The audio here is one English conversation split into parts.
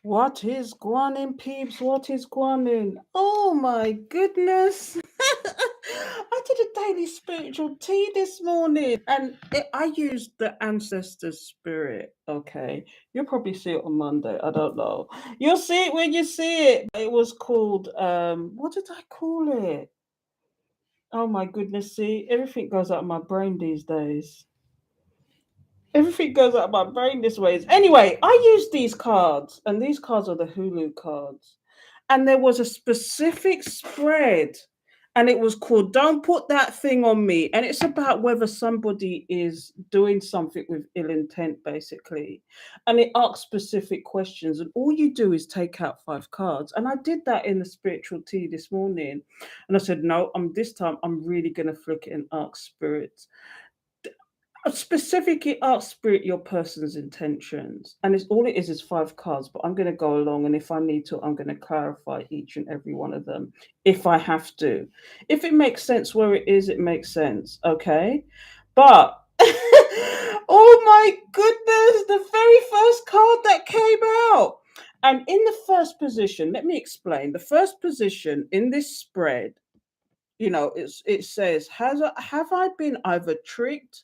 What is guanin, peeps? What is guanin? Oh my goodness. I did a daily spiritual tea this morning and I used the ancestors spirit. Okay. You'll probably see it on Monday. I don't know. You'll see it when you see it. It was called, what did I call it? Oh my goodness. See, everything goes out of my brain these days. Everything goes out of my brain this ways. Anyway, I use these cards, and these cards are the Hulu cards. And there was a specific spread, and it was called Don't Put That Thing on Me. And it's about whether somebody is doing something with ill intent, basically. And it asks specific questions. And all you do is take out 5 cards. And I did that in the spiritual tea this morning. And I said, no, this time I'm really going to flick it and ask spirits specifically ask spirit your person's intentions, and it's all it is 5 cards, but I'm going to go along, and if I need to, I'm going to clarify each and every one of them if I have to. If it makes sense where it is, it makes sense. Okay, but oh my goodness, the very first card that came out, and in the first position, let me explain. The first position in this spread, it says, have I been either tricked,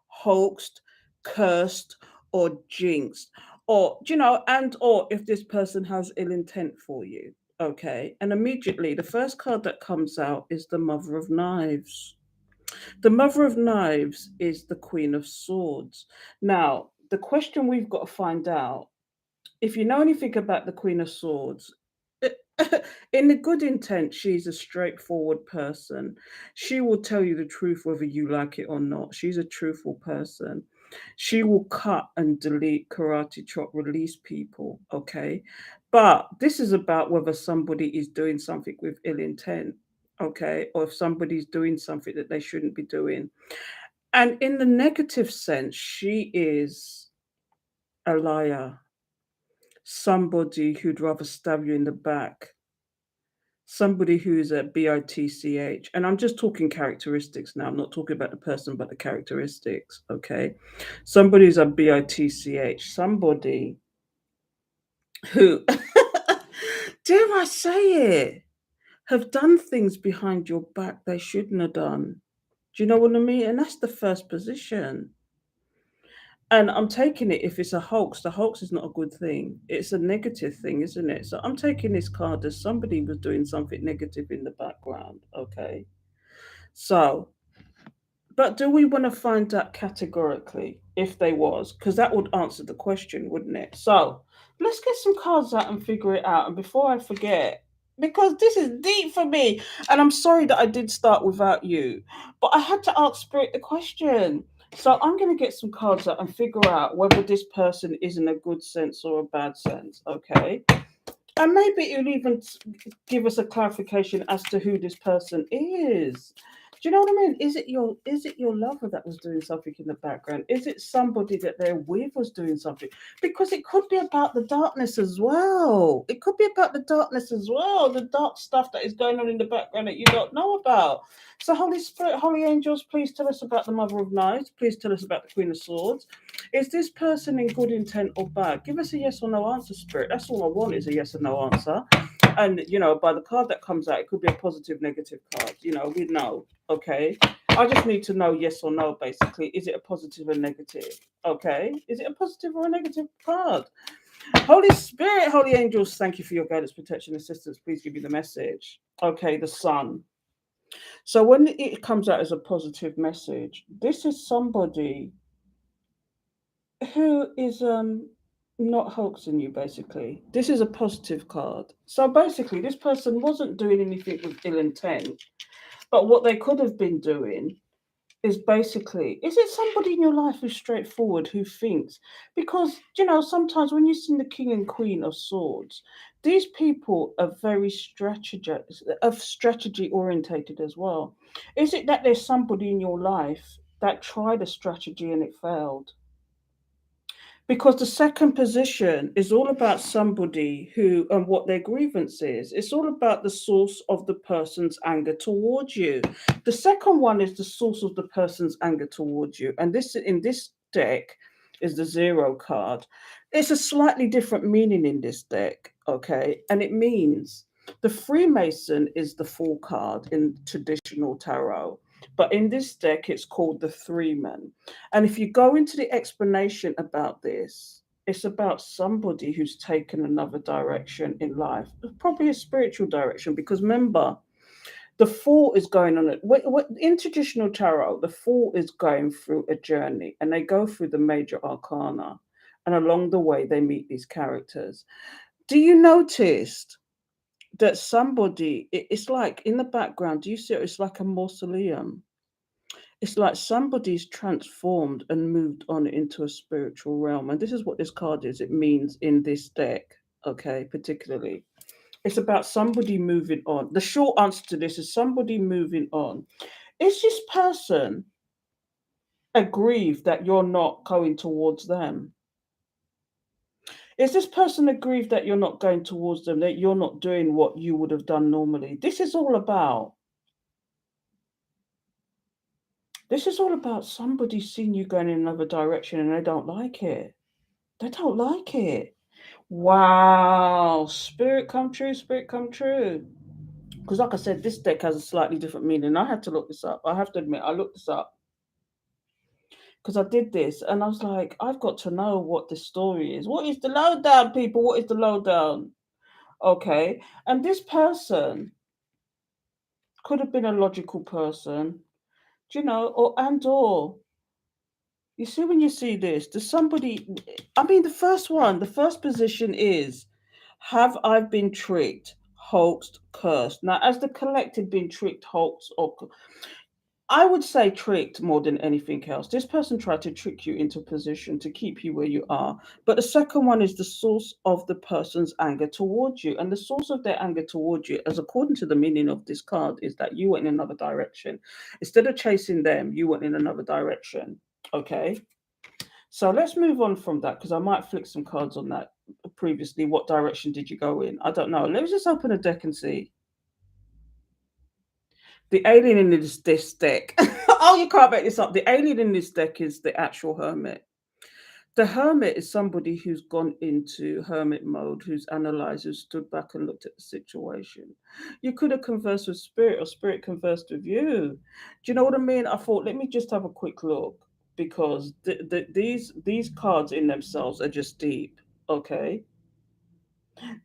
hoaxed, cursed, or jinxed? Or, and or if this person has ill intent for you. Okay. And immediately the first card that comes out is the Mother of Knives. The Mother of Knives is the Queen of Swords. Now, the question we've got to find out, if you know anything about the Queen of Swords, in the good intent, she's a straightforward person. She will tell you the truth whether you like it or not. She's a truthful person. She will cut and delete, karate chop, release people. Okay. But this is about whether somebody is doing something with ill intent. Okay. Or if somebody's doing something that they shouldn't be doing. And in the negative sense, she is a liar, somebody who'd rather stab you in the back, somebody who's a bitch, and I'm just talking characteristics now. I'm not talking about the person, but the characteristics. Okay, somebody who's a bitch, somebody who, dare I say it, have done things behind your back they shouldn't have done. Do you know what I mean? And that's the first position. And I'm taking it, if it's a hoax, the hoax is not a good thing. It's a negative thing, isn't it? So I'm taking this card as somebody was doing something negative in the background. Okay. So, but do we want to find out categorically if they was? Because that would answer the question, wouldn't it? So let's get some cards out and figure it out. And before I forget, because this is deep for me, and I'm sorry that I did start without you, but I had to ask Spirit the question. So I'm going to get some cards out and figure out whether this person is in a good sense or a bad sense. Okay. And maybe it'll even give us a clarification as to who this person is. Do you know what I mean? Is it your lover that was doing something in the background? Is it somebody that they're with was doing something? Because it could be about the darkness as well. It could be about the darkness as well, the dark stuff that is going on in the background that you don't know about. So, Holy Spirit, Holy Angels, please tell us about the Mother of Knives. Please tell us about the Queen of Swords. Is this person in good intent or bad? Give us a yes or no answer, Spirit. That's all I want, is a yes or no answer. And by the card that comes out, it could be a positive, negative card. We know. Okay. I just need to know yes or no, basically. Is it a positive or negative? Okay. Is it a positive or a negative card? Holy Spirit, Holy Angels, thank you for your guidance, protection, assistance. Please give me the message. Okay, the Sun. So when it comes out as a positive message, this is somebody who is not hoaxing you, basically. This is a positive card. So basically this person wasn't doing anything with ill intent, but what they could have been doing is basically, is it somebody in your life who's straightforward, who thinks? Because sometimes when you see the King and Queen of Swords, these people are very strategy orientated as well. Is it that there's somebody in your life that tried a strategy and it failed? Because the second position is all about somebody who and what their grievance is. It's all about the source of the person's anger towards you. The second one is the source of the person's anger towards you. And this in this deck is the 0 card. It's a slightly different meaning in this deck, okay? And it means the Freemason is the 4 card in traditional tarot, but in this deck it's called the 3-man. And if you go into the explanation about this, it's about somebody who's taken another direction in life, probably a spiritual direction, because remember, the fool is going on it. In traditional tarot, the fool is going through a journey, and they go through the major arcana, and along the way they meet these characters. Do you notice that somebody? It's like in the background. Do you see it? It's like a mausoleum. It's like somebody's transformed and moved on into a spiritual realm, and this is what this card is. It means in this deck, okay, particularly. It's about somebody moving on. The short answer to this is somebody moving on. Is this person aggrieved that you're not going towards them? Is this person aggrieved that you're not going towards them, that you're not doing what you would have done normally? This is all about somebody seeing you going in another direction and they don't like it. They don't like it. Wow. Spirit come true, spirit come true. Because, like I said, this deck has a slightly different meaning. I had to look this up. I have to admit, I looked this up because I did this and I was like, I've got to know what this story is. What is the lowdown, people? What is the lowdown? Okay. And this person could have been a logical person, or you see, when you see this, there's somebody. I mean, the first position is, have I been tricked, hoaxed, cursed? Now, as the collective been tricked, hoaxed, or I would say tricked more than anything else. This person tried to trick you into a position to keep you where you are. But the second one is the source of the person's anger towards you. And the source of their anger towards you, as according to the meaning of this card, is that you went in another direction. Instead of chasing them, you went in another direction. Okay. So let's move on from that because I might flick some cards on that previously. What direction did you go in? I don't know. Let's just open a deck and see. The alien in this deck. Oh, you can't make this up. The alien in this deck is the actual hermit. The hermit is somebody who's gone into hermit mode, who's analyzed, who's stood back and looked at the situation. You could have conversed with spirit, or spirit conversed with you. Do you know what I mean? I thought, let me just have a quick look because these cards in themselves are just deep. Okay,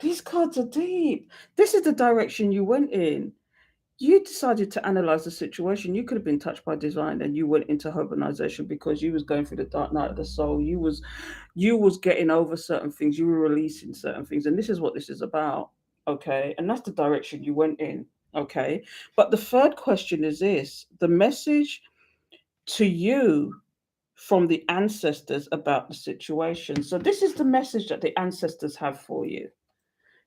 these cards are deep. This is the direction you went in. You decided to analyze the situation. You could have been touched by design and you went into urbanization because you was going through the dark night of the soul. You was getting over certain things. You were releasing certain things. And this is what this is about. Okay. And that's the direction you went in. Okay. But the third question is this: the message to you from the ancestors about the situation. So this is the message that the ancestors have for you.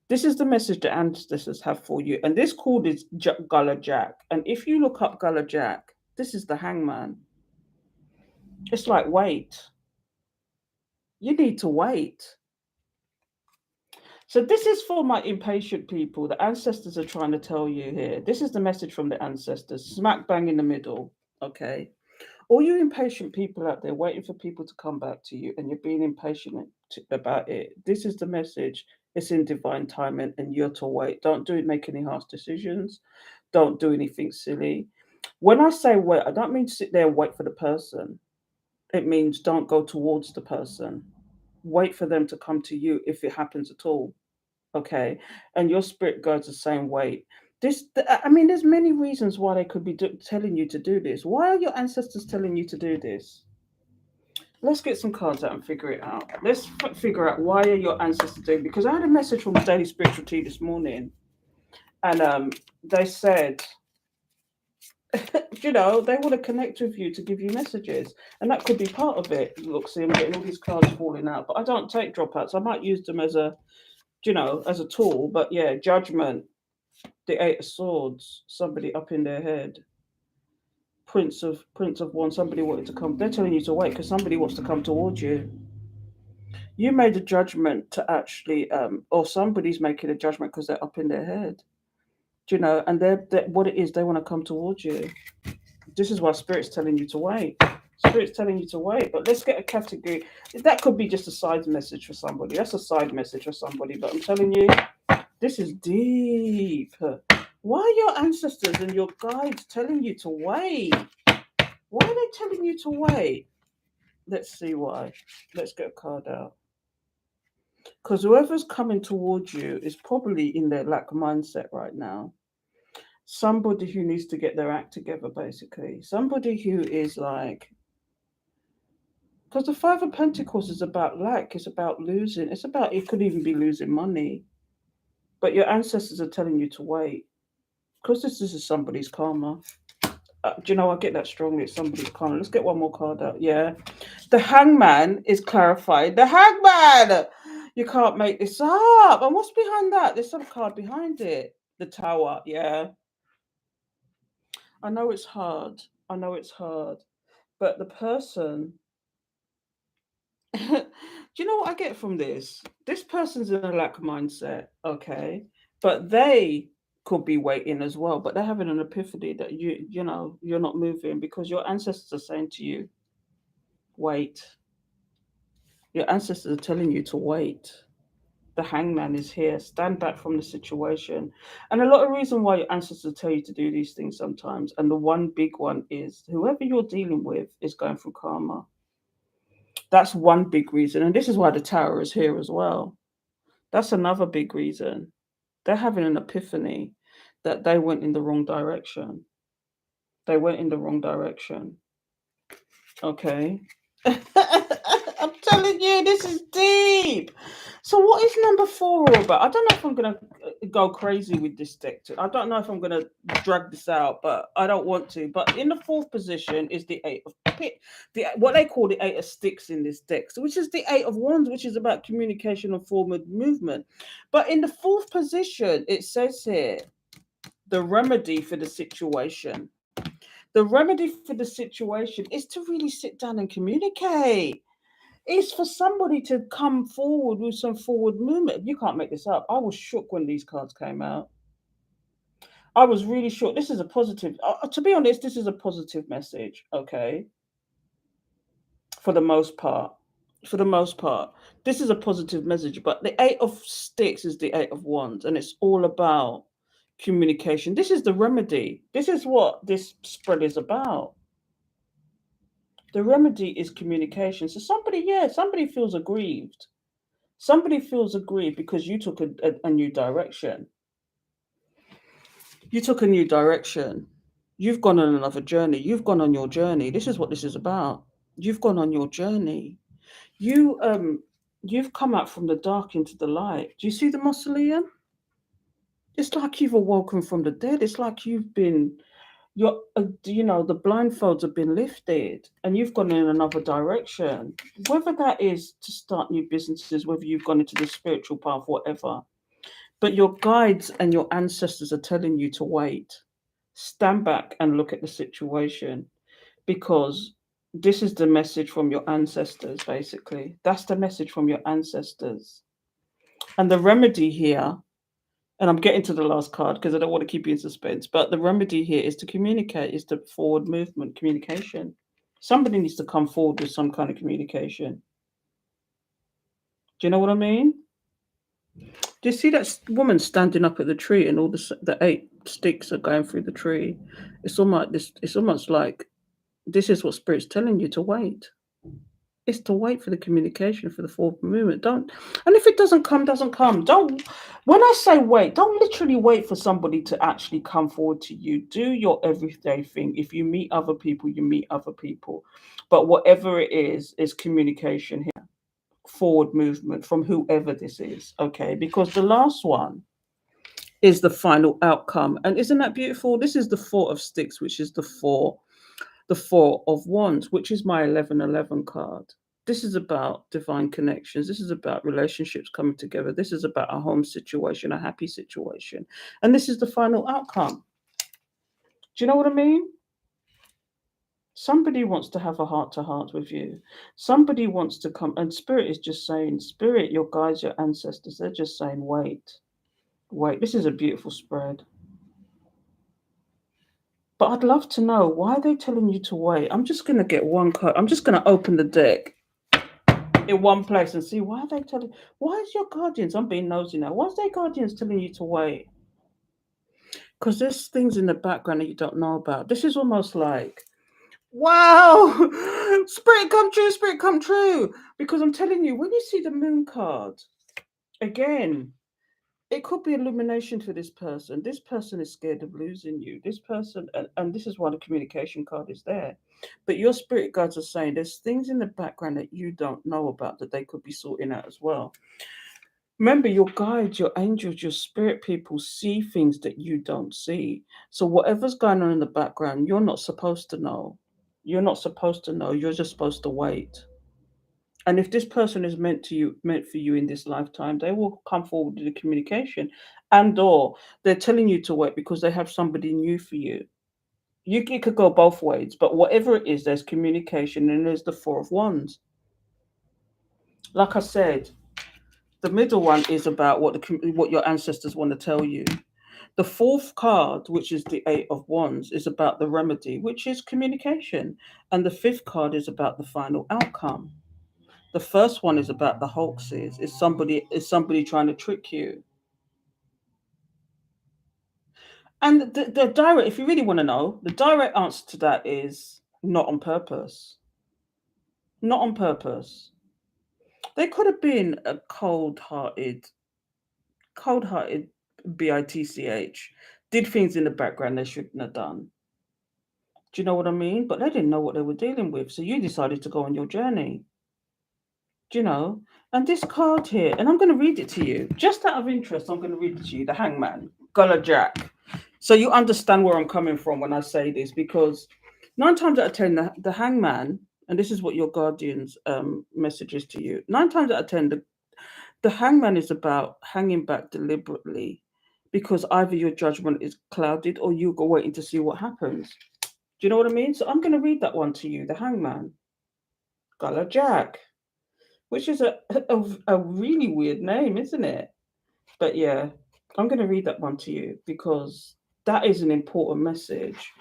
This is the message the ancestors have for you. And this card is Gullah Jack. And if you look up Gullah Jack, this is the hangman. It's like, wait. You need to wait. So this is for my impatient people. The ancestors are trying to tell you here. This is the message from the ancestors. Smack bang in the middle. Okay. All you impatient people out there waiting for people to come back to you and you're being impatient about it. This is the message. It's in divine timing and you're to wait. Don't make any harsh decisions. Don't do anything silly. When I say wait, I don't mean sit there and wait for the person. It means don't go towards the person. Wait for them to come to you if it happens at all. Okay. And your spirit guides the same way. I mean, there's many reasons why they could be telling you to do this. Why are your ancestors telling you to do this? Let's get some cards out and figure it out. Let's figure out why are your ancestors doing. Because I had a message from Daily Spiritual Tea this morning, and they said, they want to connect with you to give you messages, and that could be part of it. Look, see, I'm getting all these cards falling out, but I don't take dropouts. I might use them as a tool. But yeah, Judgment, the Eight of Swords, somebody up in their head. Prince of Wands, somebody wanted to come. They're telling you to wait because somebody wants to come towards you. You made a judgment to actually, or somebody's making a judgment because they're up in their head. And they're what it is, they want to come towards you. This is why Spirit's telling you to wait. Spirit's telling you to wait. But let's get a category. That could be just a side message for somebody. That's a side message for somebody. But I'm telling you, this is deep. Why are your ancestors and your guides telling you to wait? Why are they telling you to wait? Let's see why. Let's get a card out. Because whoever's coming towards you is probably in their lack mindset right now. Somebody who needs to get their act together, basically. Somebody who is like, because the Five of Pentacles is about lack, it's about losing, it's about, it could even be losing money. But your ancestors are telling you to wait. Because this is somebody's karma. Do you know, I get that strongly. It's somebody's karma. Let's get one more card out. Yeah. The Hangman is clarified. The Hangman! You can't make this up. And what's behind that? There's some card behind it. The Tower. Yeah. I know it's hard. I know it's hard. But the person. Do you know what I get from this? This person's in a lack mindset. Okay. But they could be waiting as well. But they're having an epiphany that you know, you're not moving because your ancestors are saying to you, wait. Your ancestors are telling you to wait. The Hangman is here. Stand back from the situation. And a lot of reason why your ancestors tell you to do these things sometimes. And the one big one is whoever you're dealing with is going through karma. That's one big reason. And this is why the Tower is here as well. That's another big reason. They're having an epiphany that they went in the wrong direction. They went in the wrong direction. Okay. I'm telling you, this is deep. So, what is number 4 all about? I don't know if I'm going to go crazy with this deck. I don't know if I'm going to drag this out, but I don't want to. But in the 4th position is the 8 of what they call the 8 of sticks in this deck, which is the 8 of wands, which is about communication and forward movement. But in the 4th position, it says here the remedy for the situation. The remedy for the situation is to really sit down and communicate. It's for somebody to come forward with some forward movement. You can't make this up. I was shook when these cards came out. I was really shook. This is a positive. To be honest, this is a positive message. Okay, for the most part. For the most part, this is a positive message. But the 8 of sticks is the 8 of wands, and it's all about communication. This is the remedy. This is what this spread is about. The remedy is communication. So somebody feels aggrieved. Somebody feels aggrieved because you took a new direction. You took a new direction. You've gone on another journey. You've gone on your journey. This is what this is about. You've gone on your journey. You've come out from the dark into the light. Do you see the mausoleum? It's like you've awoken from the dead. It's like you've been the blindfolds have been lifted and you've gone in another direction, whether that is to start new businesses, whether you've gone into the spiritual path, whatever. But your guides and your ancestors are telling you to wait, stand back and look at the situation, because this is the message from your ancestors. Basically, that's the message from your ancestors. And the remedy here, and I'm getting to the last card because I don't want to keep you in suspense. But the remedy here is to communicate, is to forward movement, communication. Somebody needs to come forward with some kind of communication. Do you know what I mean? Do you see that woman standing up at the tree and all the 8 sticks are going through the tree? It's almost this. It's almost like this is what Spirit's telling you to wait. Is to wait for the communication, for the forward movement. Don't, and if it doesn't come, doesn't come. Don't, when I say wait, don't literally wait for somebody to actually come forward to you. Do your everyday thing. If you meet other people, you meet other people. But whatever it is communication here, forward movement from whoever this is. Okay, because the last one is the final outcome. And isn't that beautiful? This is the 4 of sticks, which is the 4 of wands, which is my 1111 card. This is about divine connections. This is about relationships coming together. This is about a home situation, a happy situation. And this is the final outcome. Do you know what I mean? Somebody wants to have a heart to heart with you. Somebody wants to come, and Spirit is just saying, Spirit, your guides, your ancestors, they're just saying, wait, wait. This is a beautiful spread. But I'd love to know, why are they telling you to wait? I'm just gonna get one card. I'm just gonna open the deck in one place and see, why are they telling. Why is your guardians? I'm being nosy now. Why is their guardians telling you to wait? Because there's things in the background that you don't know about. This is almost like, wow, spirit come true, spirit come true. Because I'm telling you, when you see the moon card again, it could be illumination for this person. This person is scared of losing you. This person, and this is why the communication card is there. But your spirit guides are saying there's things in the background that you don't know about that they could be sorting out as well. Remember, your guides, your angels, your spirit people see things that you don't see. So whatever's going on in the background, you're not supposed to know. You're not supposed to know. You're just supposed to wait. And if this person is meant for you in this lifetime, they will come forward with the communication, and or they're telling you to wait because they have somebody new for you. It could go both ways, but whatever it is, there's communication, and there's the Four of Wands. Like I said, the middle one is about what your ancestors want to tell you. The fourth card, which is the Eight of Wands, is about the remedy, which is communication, and the fifth card is about the final outcome. The first one is about the hoaxes. Is somebody trying to trick you? And the direct, if you really want to know, the direct answer to that is not on purpose. Not on purpose. They could have been a cold-hearted bitch, did things in the background they shouldn't have done. Do you know what I mean? But they didn't know what they were dealing with, so you decided to go on your journey. Do you know? And this card here, and I'm going to read it to you, just out of interest. I'm going to read it to you. The Hangman, Gullah Jack. So you understand where I'm coming from when I say this, because 9 times out of 10, the Hangman, and this is what your guardian's message is to you. 9 times out of 10, the Hangman is about hanging back deliberately, because either your judgment is clouded or you go waiting to see what happens. Do you know what I mean? So I'm going to read that one to you. The Hangman, Gullah Jack, which is a really weird name, isn't it? But yeah, I'm going to read that one to you because that is an important message.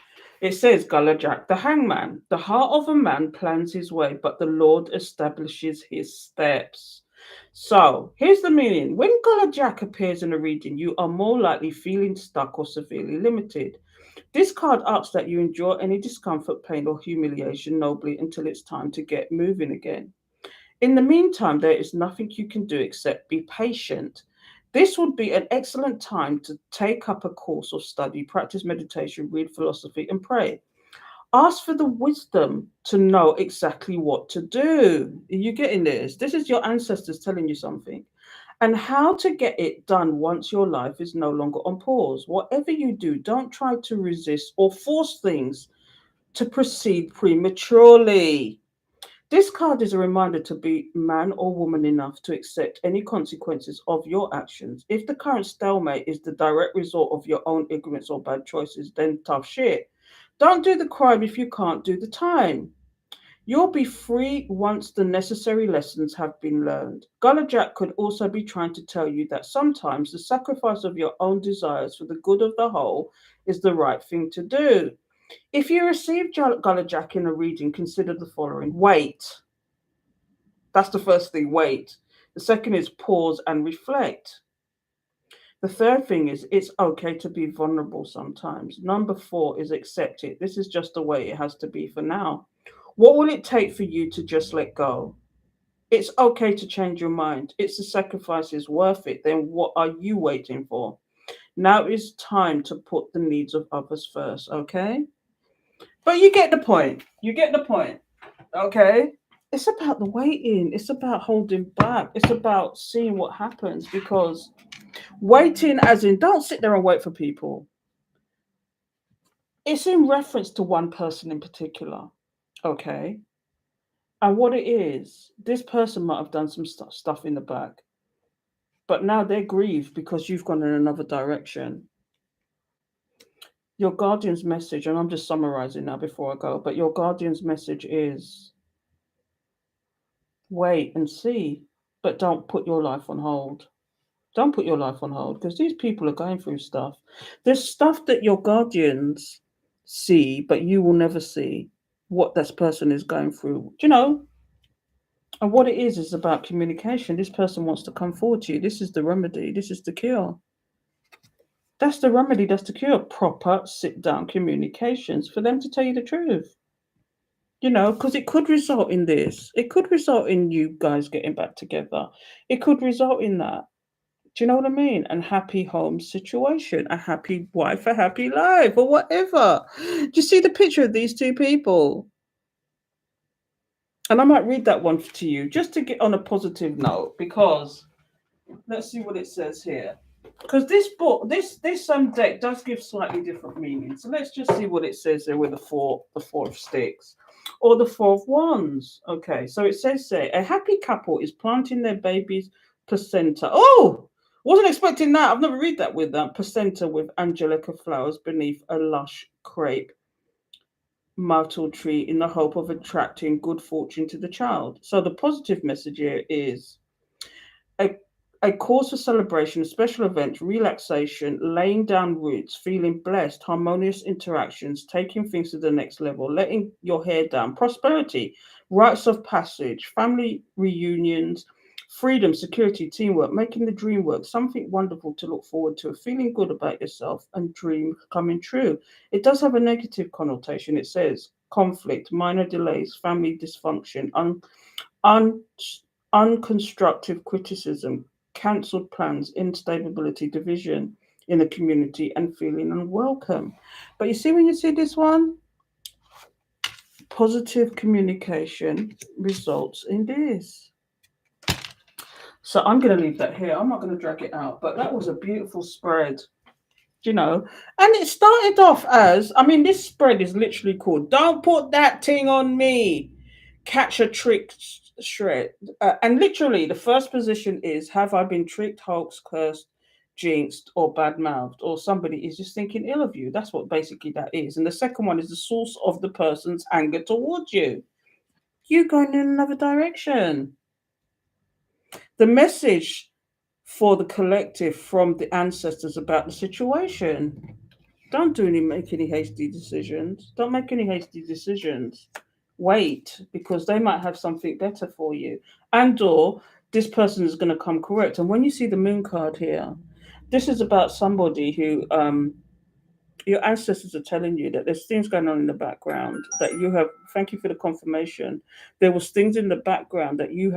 It says, Gullah Jack, the hangman, the heart of a man plans his way, but the Lord establishes his steps. So here's the meaning. When Gullah Jack appears in a reading, you are more likely feeling stuck or severely limited. This card asks that you endure any discomfort, pain, or humiliation nobly until it's time to get moving again. In the meantime, there is nothing you can do except be patient. This would be an excellent time to take up a course of study, practice meditation, read philosophy, and pray. Ask for the wisdom to know exactly what to do. Are you getting this? This is your ancestors telling you something. And how to get it done once your life is no longer on pause. Whatever you do, don't try to resist or force things to proceed prematurely. This card is a reminder to be man or woman enough to accept any consequences of your actions. If the current stalemate is the direct result of your own ignorance or bad choices, then tough shit. Don't do the crime if you can't do the time. You'll be free once the necessary lessons have been learned. Gullah Jack could also be trying to tell you that sometimes the sacrifice of your own desires for the good of the whole is the right thing to do. If you receive Gullah Jack in a reading, consider the following. Wait. That's the first thing, wait. The second is pause and reflect. The third thing is it's okay to be vulnerable sometimes. Number four is accept it. This is just the way it has to be for now. What will it take for you to just let go? It's okay to change your mind. It's the sacrifice is worth it. Then what are you waiting for? Now is time to put the needs of others first, okay? But you get the point. You get the point. Okay? It's about the waiting. It's about holding back. It's about seeing what happens, because waiting, as in, don't sit there and wait for people. It's in reference to one person in particular. Okay? And what it is, this person might have done some stuff in the back, but now they're grieved because you've gone in another direction. Your guardian's message, and I'm just summarizing now before I go, but your guardian's message is wait and see, but don't put your life on hold. Don't put your life on hold, because these people are going through stuff. There's stuff that your guardians see, but you will never see what this person is going through. You know, and what it is about communication. This person wants to come forward to you. This is the remedy. This is the cure. That's the remedy. That's the cure. Proper sit down communications for them to tell you the truth. You know, because it could result in this. It could result in you guys getting back together. It could result in that. Do you know what I mean? And happy home situation, a happy wife, a happy life, or whatever. Do you see the picture of these two people? And I might read that one to you just to get on a positive note, because let's see what it says here. Because this book, this deck does give slightly different meanings. So let's just see what it says there with the four of sticks, or the four of wands. Okay, so it says there, a happy couple is planting their baby's placenta. Oh, wasn't expecting that. I've never read that with that placenta with angelica flowers beneath a lush crepe myrtle tree in the hope of attracting good fortune to the child. So the positive message here is a, a cause for celebration, a special event, relaxation, laying down roots, feeling blessed, harmonious interactions, taking things to the next level, letting your hair down, prosperity, rites of passage, family reunions, freedom, security, teamwork, making the dream work, something wonderful to look forward to, feeling good about yourself, and dream coming true. It does have a negative connotation. It says conflict, minor delays, family dysfunction, un, unconstructive criticism, cancelled plans, instability, division in the community, and feeling unwelcome. But you see, when you see this one, positive communication results in this. So I'm going to leave that here. I'm not going to drag it out, but that was a beautiful spread, you know. And it started off as, I mean, this spread is literally called "Don't Put That Thing on Me." Catch a trick shred. And literally, the first position is, have I been tricked, hoaxed, cursed, jinxed, or bad mouthed, or somebody is just thinking ill of you? That's what basically that is. And the second one is the source of the person's anger towards you. You going in another direction. The message for the collective from the ancestors about the situation. Don't make any hasty decisions. Don't make any hasty decisions. Wait, because they might have something better for you, and or this person is going to come correct. And when you see the moon card here, this is about somebody who your ancestors are telling you that there's things going on in the background that you have. Thank you for the confirmation. There was things in the background that you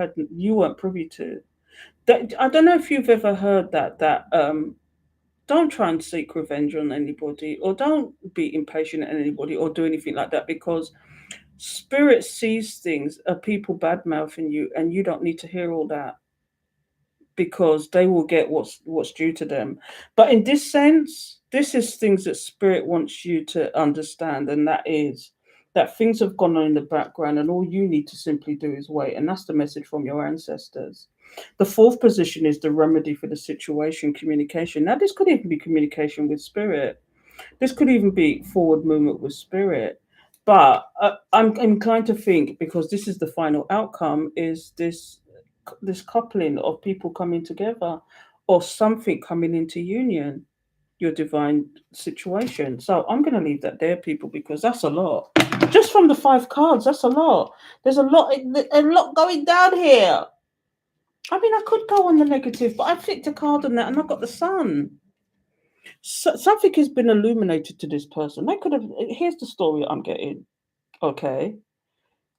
weren't privy to. That, I don't know if you've ever heard that don't try and seek revenge on anybody, or don't be impatient at anybody, or do anything like that, because spirit sees things, people bad mouthing you, and you don't need to hear all that, because they will get what's due to them. But in this sense, this is things that spirit wants you to understand, and that is that things have gone on in the background, and all you need to simply do is wait. And that's the message from your ancestors. The fourth position is the remedy for the situation, communication. Now, this could even be communication with spirit. This could even be forward movement with spirit. But I'm inclined to think, because this is the final outcome, is this coupling of people coming together, or something coming into union, your divine situation. So I'm going to leave that there, people, because that's a lot. Just from the 5 cards, that's a lot. There's a lot going down here. I mean, I could go on the negative, but I flicked a card on that and I got the sun. So, something has been illuminated to this person. They could have. Here's the story I'm getting. Okay.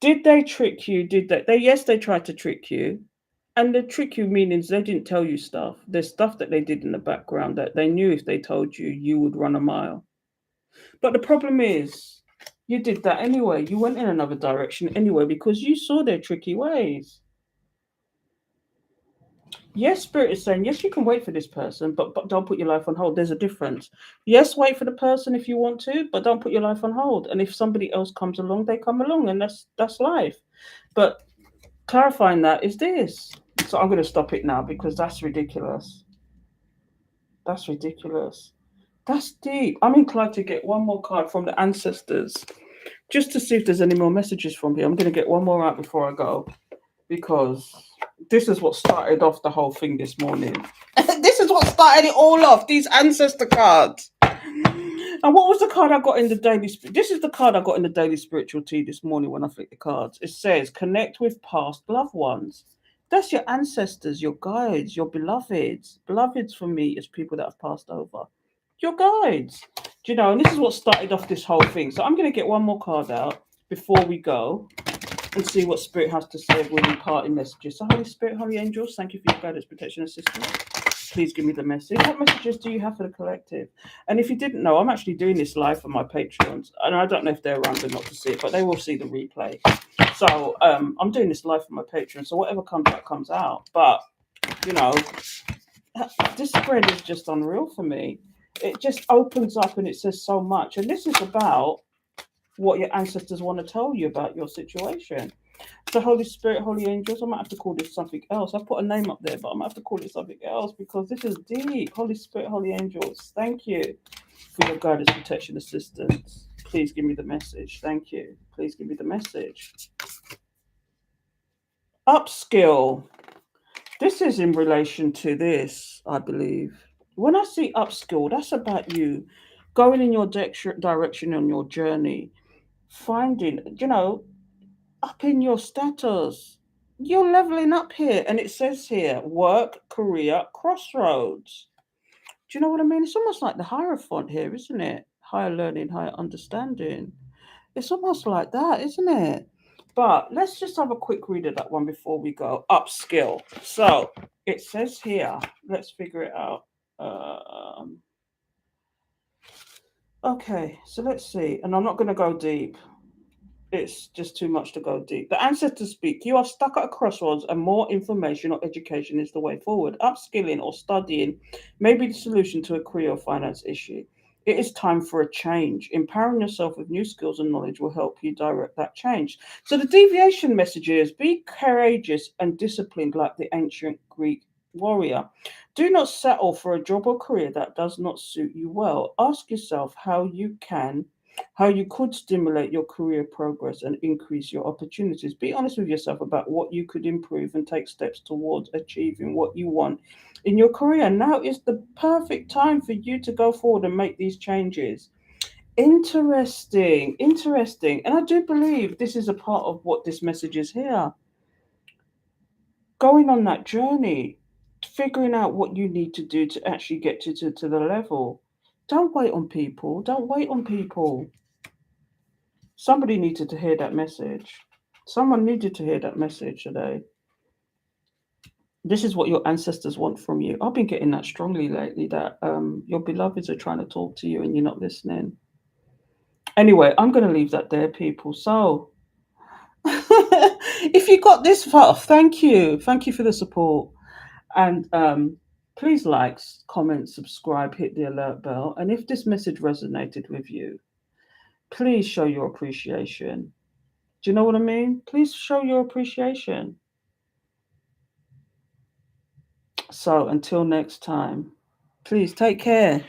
Did they trick you? Did they? Yes, they tried to trick you. And the trick you meanings they didn't tell you stuff. There's stuff that they did in the background that they knew if they told you, you would run a mile. But the problem is, you did that anyway. You went in another direction anyway because you saw their tricky ways. Yes, spirit is saying, yes, you can wait for this person, but don't put your life on hold. There's a difference. Yes, wait for the person if you want to, but don't put your life on hold. And if somebody else comes along, they come along, and that's life. But clarifying that is this. So I'm going to stop it now because that's ridiculous. That's ridiculous. That's deep. I'm inclined to get one more card from the ancestors just to see if there's any more messages from here. I'm going to get one more out before I go, because this is what started off the whole thing this morning. This is what started it all off, these ancestor cards. And what was the card I got in the daily? This is the card I got in the daily spiritual tea this morning when I flicked the cards. It says, "Connect with past loved ones." That's your ancestors, your guides, your beloveds. Beloveds for me is people that have passed over. Your guides, do you know? And this is what started off this whole thing. So I'm going to get one more card out before we go and see what Spirit has to say with the parting messages. So, Holy Spirit, Holy Angels, thank you for your guidance, protection, and assistance. Please give me the message. What messages do you have for the collective? And if you didn't know, I'm actually doing this live for my patrons, and I don't know if they're around or not to see it, but they will see the replay. So I'm doing this live for my patrons. So whatever comes out comes out. But you know, this spread is just unreal for me. It just opens up and it says so much. And this is about what your ancestors want to tell you about your situation. So, Holy Spirit, Holy Angels, I might have to call this something else. I put a name up there, but I might have to call it something else because this is deep. Holy Spirit, Holy Angels, thank you for your guidance, protection, assistance. Please give me the message. Thank you. Please give me the message. Upskill. This is in relation to this, I believe. When I see upskill, that's about you going in your direction on your journey, finding, up in your status. You're leveling up here. And it says here work, career, crossroads. Do you know what I mean? It's almost like the Hierophant here, isn't it? Higher learning, higher understanding. It's almost like that, isn't it? But let's just have a quick read of that one before we go. Upskill. So it says here, let's figure it out. Okay, so let's see. And I'm not going to go deep. It's just too much to go deep. The ancestors speak. You are stuck at a crossroads, and more information or education is the way forward. Upskilling or studying may be the solution to a career or finance issue. It is time for a change. Empowering yourself with new skills and knowledge will help you direct that change. So the deviation message is be courageous and disciplined like the ancient Greek warrior. Do not settle for a job or career that does not suit you well. Ask yourself how you could stimulate your career progress and increase your opportunities. Be honest with yourself about what you could improve and take steps towards achieving what you want in your career. Now is the perfect time for you to go forward and make these changes. Interesting, interesting. And I do believe this is a part of what this message is here. Going on that journey, figuring out what you need to do to actually get to the level. Don't wait on people. Don't wait on people. Somebody needed to hear that message. Someone needed to hear that message today. This is what your ancestors want from you. I've been getting that strongly lately that your beloveds are trying to talk to you and you're not listening. Anyway, I'm going to leave that there, people. So, if you got this far, thank you. Thank you for the support. And please like, comment, subscribe, hit the alert bell. And if this message resonated with you, please show your appreciation. Do you know what I mean? Please show your appreciation. So until next time, please take care.